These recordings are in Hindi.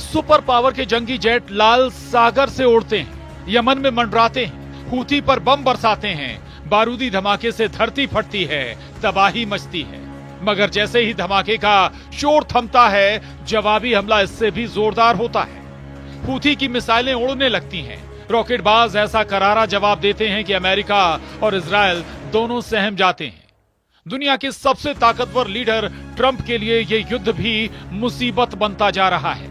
सुपर पावर के जंगी जेट लाल सागर से उड़ते हैं, यमन में मंडराते हैं, हूथी पर बम बरसाते हैं, बारूदी धमाके से धरती फटती है, तबाही मचती है। मगर जैसे ही धमाके का शोर थमता है, जवाबी हमला इससे भी जोरदार होता है। हूथी की मिसाइलें उड़ने लगती हैं, रॉकेटबाज ऐसा करारा जवाब देते हैं कि अमेरिका और इजराइल दोनों सहम जाते हैं। दुनिया के सबसे ताकतवर लीडर ट्रंप के लिए यह युद्ध भी मुसीबत बनता जा रहा है।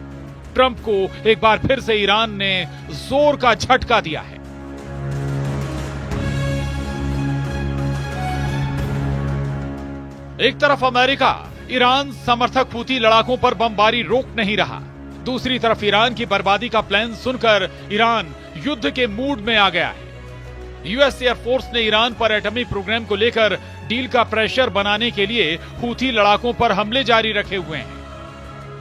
ट्रंप को एक बार फिर से ईरान ने जोर का झटका दिया है। एक तरफ अमेरिका ईरान समर्थक हूथी लड़ाकों पर बमबारी रोक नहीं रहा, दूसरी तरफ ईरान की बर्बादी का प्लान सुनकर ईरान युद्ध के मूड में आ गया है। यूएस एयरफोर्स ने ईरान पर एटमी प्रोग्राम को लेकर डील का प्रेशर बनाने के लिए हूथी लड़ाकों पर हमले जारी रखे हुए हैं।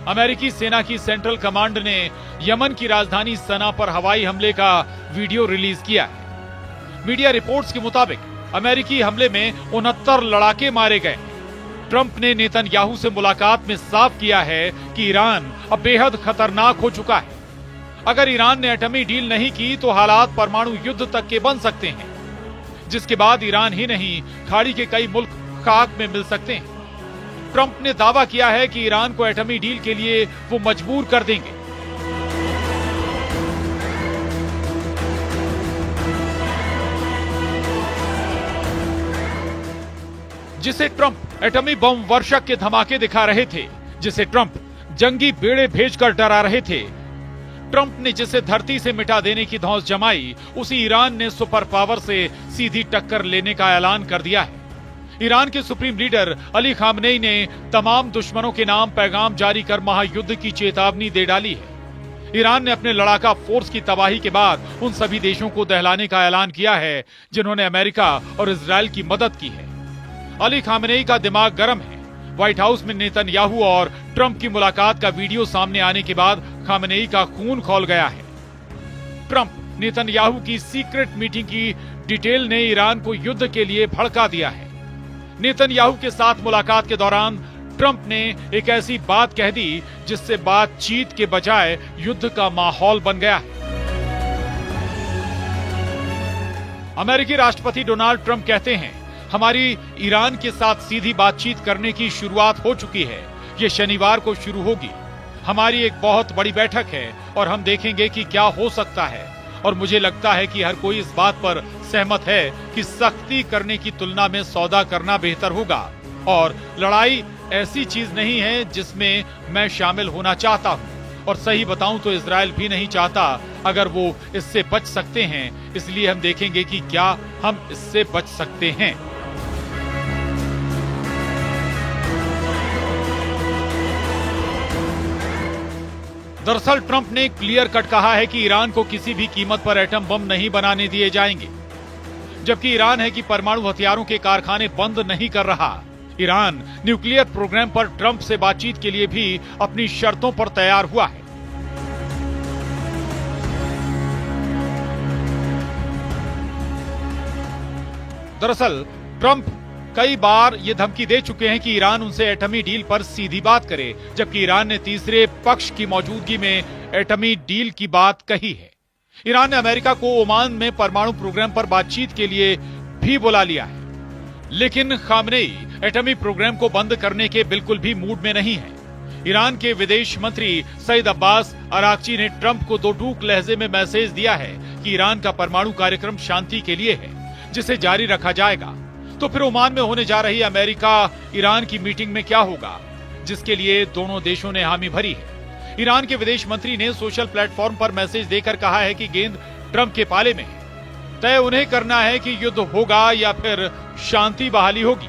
अमेरिकी सेना की सेंट्रल कमांड ने यमन की राजधानी सना पर हवाई हमले का वीडियो रिलीज किया है। मीडिया रिपोर्ट्स के मुताबिक अमेरिकी हमले में 69 लड़ाके मारे गए। ट्रंप ने नेतन्याहू से मुलाकात में साफ किया है कि ईरान अब बेहद खतरनाक हो चुका है। अगर ईरान ने एटमी डील नहीं की तो हालात परमाणु युद्ध तक के बन सकते हैं, जिसके बाद ईरान ही नहीं खाड़ी के कई मुल्क खाक में मिल सकते हैं। ट्रंप ने दावा किया है कि ईरान को एटमी डील के लिए वो मजबूर कर देंगे। जिसे ट्रंप एटमी बम वर्षक के धमाके दिखा रहे थे, जिसे ट्रंप जंगी बेड़े भेजकर डरा रहे थे, ट्रंप ने जिसे धरती से मिटा देने की धौंस जमाई, उसी ईरान ने सुपर पावर से सीधी टक्कर लेने का ऐलान कर दिया है। ईरान के सुप्रीम लीडर अली खामनेई ने तमाम दुश्मनों के नाम पैगाम जारी कर महायुद्ध की चेतावनी दे डाली है। ईरान ने अपने लड़ाका फोर्स की तबाही के बाद उन सभी देशों को दहलाने का ऐलान किया है जिन्होंने अमेरिका और इजराइल की मदद की है। अली खामनेई का दिमाग गर्म है। व्हाइट हाउस में नेतन्याहू और ट्रंप की मुलाकात का वीडियो सामने आने के बाद खामनेई का खून खौल गया है। ट्रंप नेतन्याहू की सीक्रेट मीटिंग की डिटेल ने ईरान को युद्ध के लिए भड़का दिया है। नेतन्याहू के साथ मुलाकात के दौरान ट्रंप ने एक ऐसी बात कह दी जिससे बातचीत के बजाय युद्ध का माहौल बन गया है। अमेरिकी राष्ट्रपति डोनाल्ड ट्रंप कहते हैं, हमारी ईरान के साथ सीधी बातचीत करने की शुरुआत हो चुकी है। ये शनिवार को शुरू होगी। हमारी एक बहुत बड़ी बैठक है और हम देखेंगे कि क्या हो सकता है। और मुझे लगता है कि हर कोई इस बात पर सहमत है कि सख्ती करने की तुलना में सौदा करना बेहतर होगा। और लड़ाई ऐसी चीज नहीं है जिसमें मैं शामिल होना चाहता हूं। और सही बताऊं तो इजराइल भी नहीं चाहता अगर वो इससे बच सकते हैं। इसलिए हम देखेंगे कि क्या हम इससे बच सकते हैं। दरअसल ट्रंप ने क्लियर कट कहा है कि ईरान को किसी भी कीमत पर एटम बम नहीं बनाने दिए जाएंगे, जबकि ईरान है कि परमाणु हथियारों के कारखाने बंद नहीं कर रहा। ईरान न्यूक्लियर प्रोग्राम पर ट्रंप से बातचीत के लिए भी अपनी शर्तों पर तैयार हुआ है। दरअसल ट्रंप कई बार ये धमकी दे चुके हैं कि ईरान उनसे एटमी डील पर सीधी बात करे, जबकि ईरान ने तीसरे पक्ष की मौजूदगी में एटमी डील की बात कही है। ईरान ने अमेरिका को ओमान में परमाणु प्रोग्राम पर बातचीत के लिए भी बुला लिया है, लेकिन खामनेई एटमी प्रोग्राम को बंद करने के बिल्कुल भी मूड में नहीं है। ईरान के विदेश मंत्री सईद अब्बास अरागची ने ट्रंप को दो टूक लहजे में मैसेज दिया है कि ईरान का परमाणु कार्यक्रम शांति के लिए है, जिसे जारी रखा जाएगा। तो फिर ओमान में होने जा रही अमेरिका ईरान की मीटिंग में क्या होगा, जिसके लिए दोनों देशों ने हामी भरी है। ईरान के विदेश मंत्री ने सोशल प्लेटफॉर्म पर मैसेज देकर कहा है कि गेंद ट्रंप के पाले में है। तय उन्हें करना है कि युद्ध होगा या फिर शांति बहाली होगी।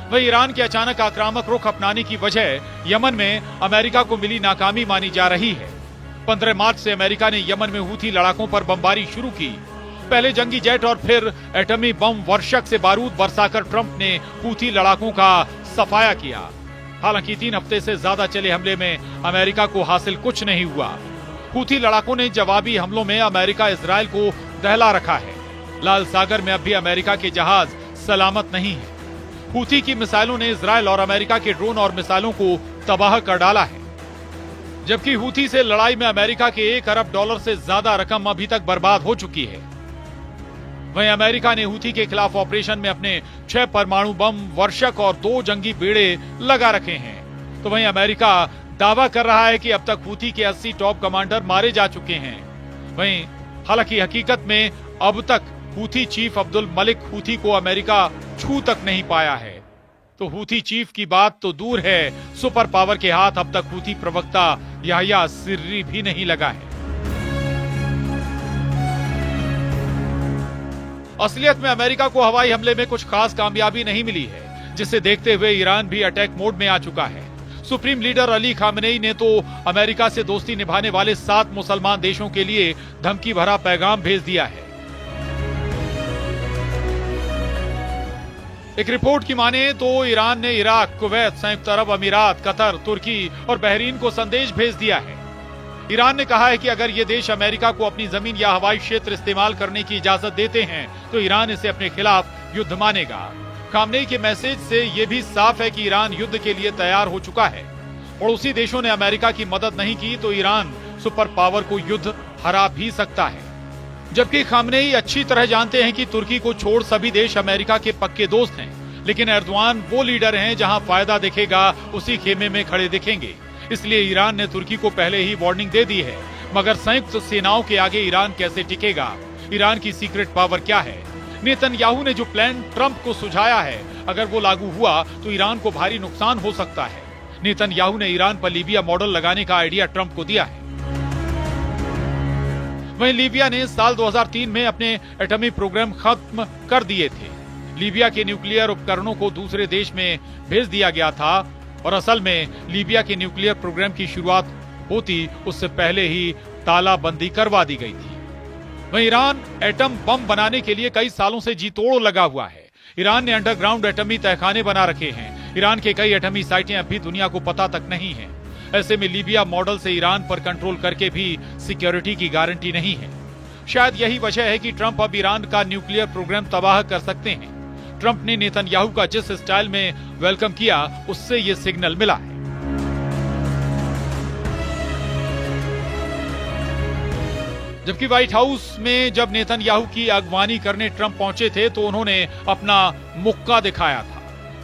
वही ईरान के अचानक आक्रामक रुख अपनाने की वजह यमन में अमेरिका को मिली नाकामी मानी जा रही है। 15 मार्च से अमेरिका ने यमन में हूथी लड़ाकों पर बमबारी शुरू की। पहले जंगी जेट और फिर एटमी बम वर्षक से बारूद बरसाकर ट्रंप ने हूथी लड़ाकों का सफाया किया। हालांकि 3 हफ्ते से ज्यादा चले हमले में अमेरिका को हासिल कुछ नहीं हुआ। हूथी लड़ाकों ने जवाबी हमलों में अमेरिका इजराइल को दहला रखा है। लाल सागर में अब भी अमेरिका के जहाज सलामत नहीं है। हूथी की मिसाइलों ने इजरायल और अमेरिका के ड्रोन और मिसाइलों को तबाह कर डाला है। जबकि हूथी से लड़ाई में अमेरिका के $1 अरब से ज्यादा रकम अभी तक बर्बाद हो चुकी है। वहीं अमेरिका ने हूथी के खिलाफ ऑपरेशन में अपने 6 परमाणु बम, वर्षक और 2 जंगी बेड़े लगा रखे हैं। तो वहीं अमेरिका दावा कर रहा है कि अब तक हूथी के 80 टॉप कमांडर मारे जा चुके हैं। वहीं हालांकि हकीकत में अब तक Houthi chief Abdul Malik Houthi को अमेरिका छू तक नहीं पाया है। तो हूथी चीफ की बात तो दूर है, सुपर पावर के हाथ अब तक हूथी प्रवक्ता याह्या सिर्री भी नहीं लगा है। असलियत में अमेरिका को हवाई हमले में कुछ खास कामयाबी नहीं मिली है, जिसे देखते हुए ईरान भी अटैक मोड में आ चुका है। सुप्रीम लीडर अली खामेनेई ने तो अमेरिका से दोस्ती निभाने वाले 7 मुसलमान देशों के लिए धमकी भरा पैगाम भेज दिया है। एक रिपोर्ट की माने तो ईरान ने इराक, कुवैत, संयुक्त अरब अमीरात, कतर, तुर्की और बहरीन को संदेश भेज दिया है। ईरान ने कहा है कि अगर ये देश अमेरिका को अपनी जमीन या हवाई क्षेत्र इस्तेमाल करने की इजाजत देते हैं तो ईरान इसे अपने खिलाफ युद्ध मानेगा। खामनेई के मैसेज से यह भी साफ है कि ईरान युद्ध के लिए तैयार हो चुका है। पड़ोसी देशों ने अमेरिका की मदद नहीं की तो ईरान सुपर पावर को युद्ध हरा भी सकता है। जबकि खामनेई अच्छी तरह जानते हैं कि तुर्की को छोड़ सभी देश अमेरिका के पक्के दोस्त हैं, लेकिन एर्दोआन वो लीडर हैं जहां फायदा दिखेगा उसी खेमे में खड़े दिखेंगे। इसलिए ईरान ने तुर्की को पहले ही वार्निंग दे दी है। मगर संयुक्त सेनाओं के आगे ईरान कैसे टिकेगा? ईरान की सीक्रेट पावर क्या है? नेतन्याहू ने जो प्लान ट्रंप को सुझाया है, अगर वो लागू हुआ तो ईरान को भारी नुकसान हो सकता है। नेतन्याहू ने ईरान पर लीबिया मॉडल लगाने का आइडिया ट्रंप को दिया है। वहीं लीबिया ने साल 2003 में अपने एटॉमिक प्रोग्राम खत्म कर दिए थे। लीबिया के न्यूक्लियर उपकरणों को दूसरे देश में भेज दिया गया था और असल में लीबिया के न्यूक्लियर प्रोग्राम की शुरुआत होती उससे पहले ही तालाबंदी करवा दी गई थी। वहीं ईरान एटम बम बनाने के लिए कई सालों से जी तोड़ लगा हुआ है। ईरान ने अंडरग्राउंड एटमी तहखाने बना रखे हैं। ईरान के कई एटमी साइटें अभी दुनिया को पता तक नहीं है। ऐसे में लीबिया मॉडल से ईरान पर कंट्रोल करके भी सिक्योरिटी की गारंटी नहीं है। शायद यही वजह है कि ट्रंप अब ईरान का न्यूक्लियर प्रोग्राम तबाह कर सकते हैं। ट्रंप ने नेतन्याहू का जिस स्टाइल में वेलकम किया उससे ये सिग्नल मिला है। जबकि व्हाइट हाउस में जब नेतन्याहू की अगवानी करने ट्रंप पहुंचे थे तो उन्होंने अपना मुक्का दिखाया था,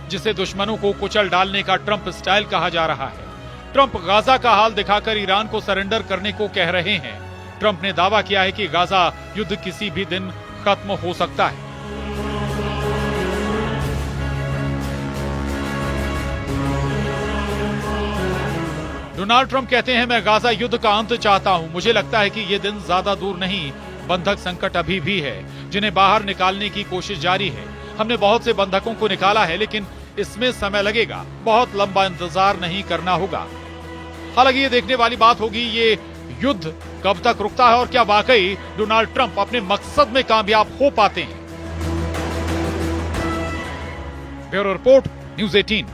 जिसे दुश्मनों को कुचल डालने का ट्रंप स्टाइल कहा जा रहा है। ट्रंप गाजा का हाल दिखाकर ईरान को सरेंडर करने को कह रहे हैं। ट्रंप ने दावा किया है कि गाजा युद्ध किसी भी दिन खत्म हो सकता है। डोनाल्ड ट्रंप कहते हैं, मैं गाजा युद्ध का अंत चाहता हूं। मुझे लगता है कि ये दिन ज्यादा दूर नहीं। बंधक संकट अभी भी है, जिन्हें बाहर निकालने की कोशिश जारी है। हमने बहुत से बंधकों को निकाला है, लेकिन इसमें समय लगेगा। बहुत लंबा इंतजार नहीं करना होगा। हालांकि ये देखने वाली बात होगी ये युद्ध कब तक रुकता है और क्या वाकई डोनाल्ड ट्रंप अपने मकसद में कामयाब हो पाते हैं। Bureau report, news 18।